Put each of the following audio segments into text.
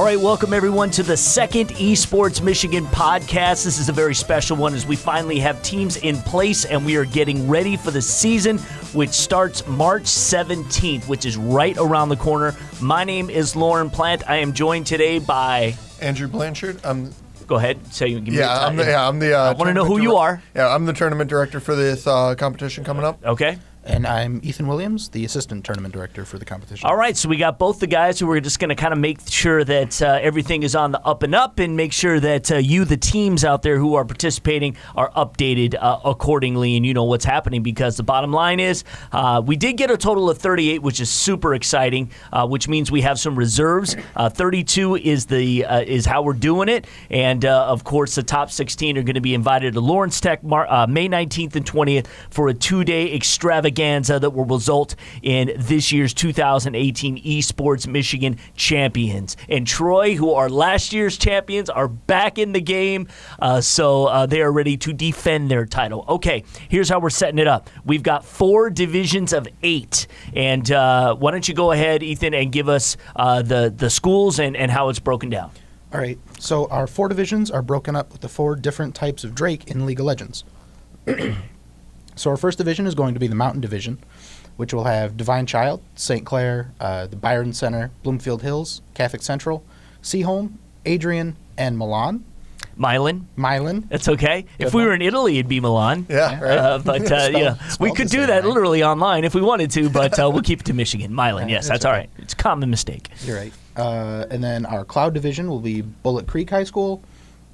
right, welcome everyone to the second eSports Michigan podcast. This is a very special one as we finally have teams in place and we are getting ready for the season, which starts March 17th, which is right around the corner. My name is Lorne Plant. I am joined today by Andrew Blanchard. Go ahead. Give me I'm the. I want to know who you are. Yeah, I'm the tournament director for this competition coming up. Okay. And I'm Ethan Williams, the assistant tournament director for the competition. All right, so we got both the guys who are just going to kind of make sure that everything is on the up and up and make sure that you, the teams out there who are participating, are updated accordingly and you know what's happening, because the bottom line is we did get a total of 38, which is super exciting, which means we have some reserves. 32 is how we're doing it, and of course the top 16 are going to be invited to Lawrence Tech May 19th and 20th for a two-day extravaganza that will result in this year's 2018 eSports Michigan champions. And Troy, who are last year's champions, are back in the game, so they are ready to defend their title. Okay, here's how we're setting it up. We've got 4 divisions of 8, and why don't you go ahead, Ethan, and give us the schools and how it's broken down. All right, so our 4 divisions are broken up with the 4 different types of Drake in League of Legends. So our first division is going to be the Mountain Division, which will have Divine Child, St. Clair, the Byron Center, Bloomfield Hills, Catholic Central, Seaholm, Adrian, and Milan. Milan. That's okay. If we were in Italy, it'd be Milan. Yeah, right. But we could do that literally online if we wanted to, but we'll keep it to Michigan. Milan, yes, that's all right. It's a common mistake. You're right. And then our Cloud Division will be Bullet Creek High School,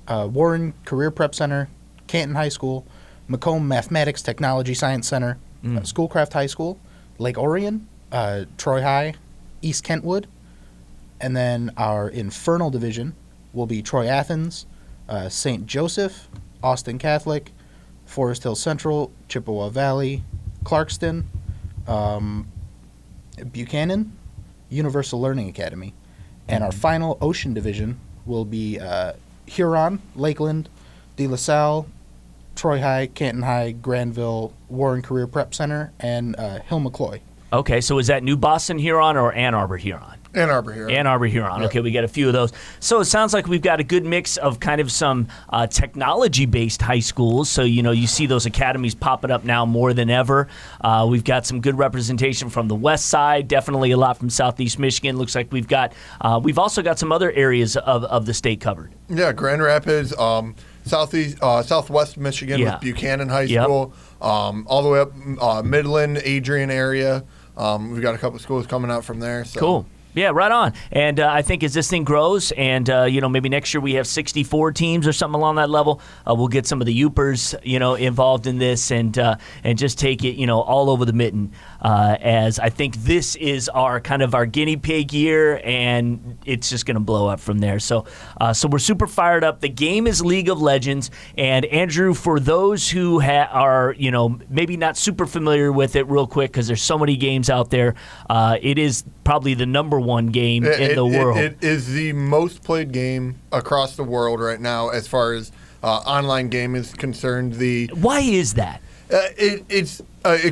Warren Career Prep Center, Canton High School, Macomb Mathematics Technology Science Center, Schoolcraft High School, Lake Orion, Troy High, East Kentwood, and then our Infernal Division will be Troy Athens, St. Joseph, Austin Catholic, Forest Hill Central, Chippewa Valley, Clarkston, Buchanan, Universal Learning Academy, and our final Ocean Division will be Huron, Lakeland, De La Salle, Troy High, Canton High, Granville, Warren Career Prep Center, and Hill McCloy. Okay, so is that New Boston Huron or Ann Arbor Huron? Ann Arbor Huron. Ann Arbor Huron. Yep. Okay, we got a few of those. So it sounds like we've got a good mix of kind of some technology-based high schools. So, you see those academies popping up now more than ever. We've got some good representation from the west side, definitely a lot from southeast Michigan. Looks like we've also got some other areas of the state covered. Yeah, Grand Rapids, southwest Michigan with Buchanan High School, all the way up Midland, Adrian area. We've got a couple of schools coming out from there. So. Cool. Yeah, right on. And I think as this thing grows and, maybe next year we have 64 teams or something along that level, we'll get some of the Yoopers, involved in this and just take it, all over the mitten, as I think this is our kind of our guinea pig year, and it's just going to blow up from there. So we're super fired up. The game is League of Legends. And, Andrew, for those who are, maybe not super familiar with it, real quick, because there's so many games out there, it is probably the number one game in the world. It is the most played game across the world right now as far as online game is concerned. Why is that? It's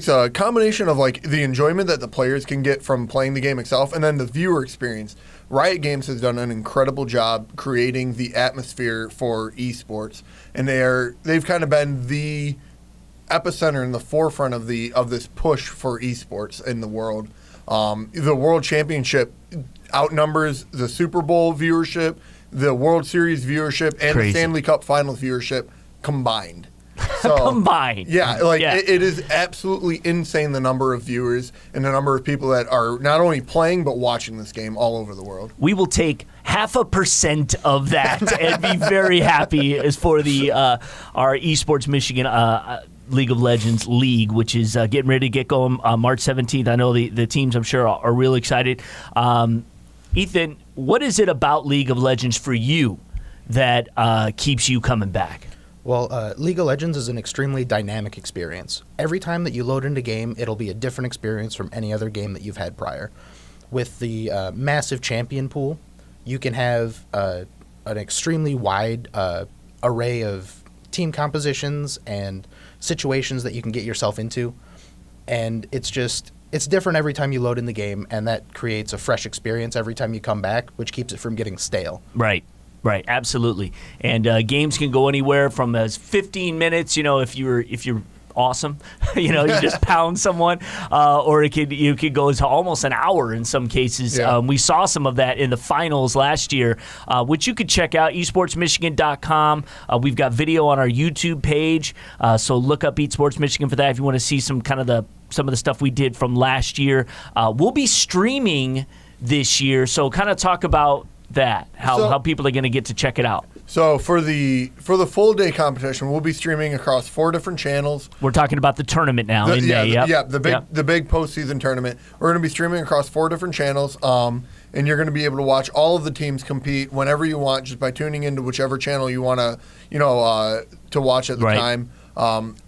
a combination of like the enjoyment that the players can get from playing the game itself, and then the viewer experience. Riot Games has done an incredible job creating the atmosphere for esports, and they've kind of been the epicenter in the forefront of this push for esports in the world. The World Championship outnumbers the Super Bowl viewership, the World Series viewership, and the Stanley Cup Finals viewership combined. So, combined. Yeah, it is absolutely insane, the number of viewers and the number of people that are not only playing but watching this game all over the world. We will take 0.5% of that and be very happy as for the our eSports Michigan League of Legends League, which is getting ready to get going March 17th. I know the teams, I'm sure, are real excited. Ethan, what is it about League of Legends for you that keeps you coming back? Well, League of Legends is an extremely dynamic experience. Every time that you load into a game, it'll be a different experience from any other game that you've had prior. With the massive champion pool, you can have an extremely wide array of team compositions and situations that you can get yourself into. And it's just it's different every time you load in the game, and that creates a fresh experience every time you come back, which keeps it from getting stale. Right. Right, absolutely. And games can go anywhere from as 15 minutes, if you're awesome, you just pound someone, or you could go to almost an hour in some cases. Yeah. We saw some of that in the finals last year, which you could check out, esportsmichigan.com. We've got video on our YouTube page, so look up eSports Michigan for that if you want to see some of the stuff we did from last year. We'll be streaming this year, so kind of talk about that, how people are going to get to check it out. So for the full day competition, we'll be streaming across 4 different channels. We're talking about the tournament now in May. The big postseason tournament. We're going to be streaming across 4 different channels, and you're going to be able to watch all of the teams compete whenever you want, just by tuning into whichever channel you want to, to watch at the time.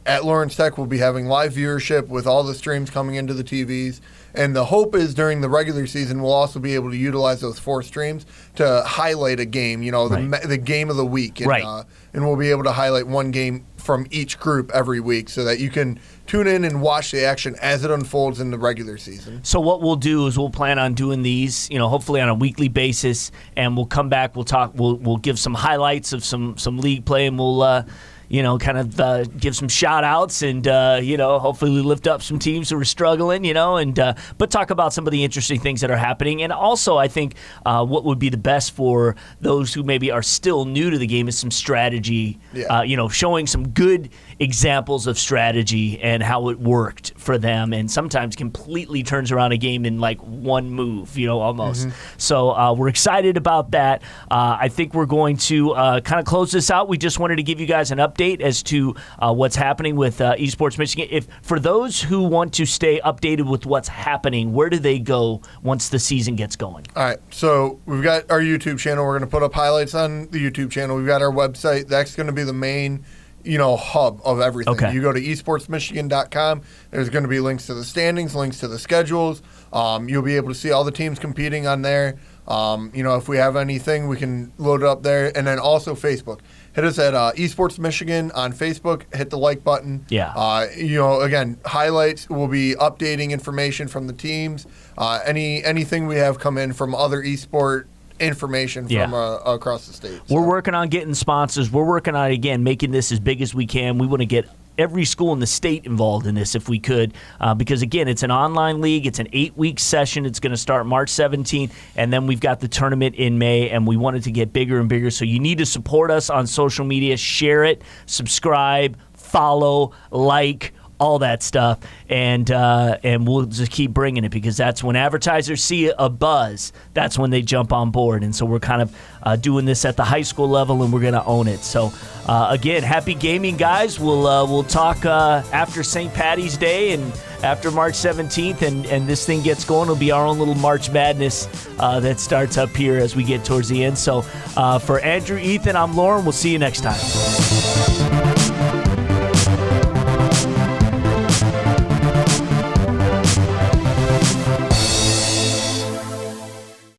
At Lawrence Tech, we'll be having live viewership with all the streams coming into the TVs. And the hope is during the regular season, we'll also be able to utilize those 4 streams to highlight a game, the game of the week. And, and we'll be able to highlight one game from each group every week so that you can tune in and watch the action as it unfolds in the regular season. So what we'll do is we'll plan on doing these, hopefully on a weekly basis, and we'll come back, we'll talk, we'll give some highlights of some league play, and we'll give some shout-outs and, hopefully we lift up some teams who are struggling, but talk about some of the interesting things that are happening. And also, I think what would be the best for those who maybe are still new to the game is some strategy, showing some good examples of strategy and how it worked for them, and sometimes completely turns around a game in like one move, almost. So we're excited about that. I think we're going to kind of close this out. We just wanted to give you guys an update as to what's happening with eSports Michigan. For those who want to stay updated with what's happening, where do they go once the season gets going? All right, so we've got our YouTube channel. We're going to put up highlights on the YouTube channel. We've got our website. That's going to be the main hub of everything. Okay. You go to esportsmichigan.com. There's going to be links to the standings, links to the schedules. You'll be able to see all the teams competing on there. If we have anything, we can load it up there. And then also Facebook. Hit us at eSports Michigan on Facebook. Hit the like button. Yeah. Again, highlights. We'll be updating information from the teams. Anything we have come in from other eSport information from across the state. We're working on getting sponsors. We're working on, again, making this as big as we can. We want to get every school in the state involved in this if we could, because, again, it's an online league. It's an 8-week session. It's going to start March 17th, and then we've got the tournament in May, and we want it to get bigger and bigger. So you need to support us on social media. Share it, subscribe, follow, like, all that stuff, and we'll just keep bringing it, because that's when advertisers see a buzz, that's when they jump on board. And so we're kind of doing this at the high school level, and we're going to own it. So again, happy gaming, guys. We'll talk after St. Patty's Day and after March 17th, and this thing gets going. It'll be our own little March Madness that starts up here as we get towards the end. So for Andrew, Ethan, I'm Lauren. We'll see you next time.